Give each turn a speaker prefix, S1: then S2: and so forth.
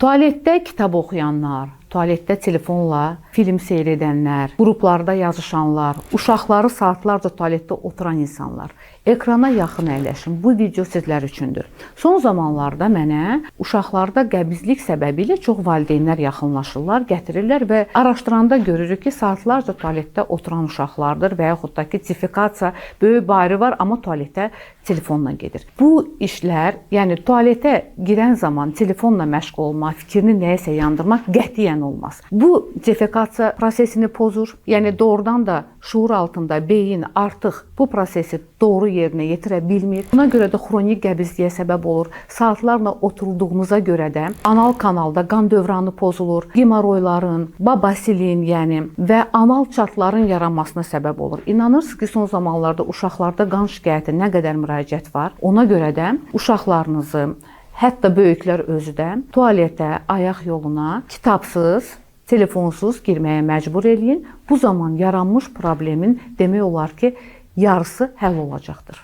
S1: Tualetdə kitab oxuyanlar, tualetdə telefonla film seyr edənlər, qruplarda yazışanlar, uşaqları saatlarca tualetdə oturan insanlar, ekrana yaxın əyləşin. Bu video sizlər üçündür. Son zamanlarda mənə uşaqlarda qəbizlik səbəbilə çox valideynlər yaxınlaşırlar, gətirirlər və araşdıranda görürük ki, saatlarca tualetdə oturan uşaqlardır və yaxud da ki, difikasiya böyük bayırı var, amma tualetə telefonla gedir. Bu işlər, yəni tualetə girən zaman telefonla məşğul olmaq, fikrini nəyəsə yandırmaq qətiyyən olmaz. Bu defekasiya prosesini pozur. Yəni doğrudan da şuur altında beyin artıq bu prosesi doğru yerinə yetirə bilmir. Buna görə də xronik qəbizliyə səbəb olur. Saatlarla oturulduğunuza görə də anal kanalda qan dövranı pozulur. Hemoroyların, babasilin, yəni və anal çatların yaranmasına səbəb olur. İnanırsınız ki, son zamanlarda uşaqlarda qan şikayəti nə qədər müraciət var. Ona görə də uşaqlarınızı, hətta böyüklər özü də tualetə, ayaq yoluna kitabsız, telefonsuz girməyə məcbur eləyin. Bu zaman yaranmış problemin demək olar ki, yarısı həll olacaqdır.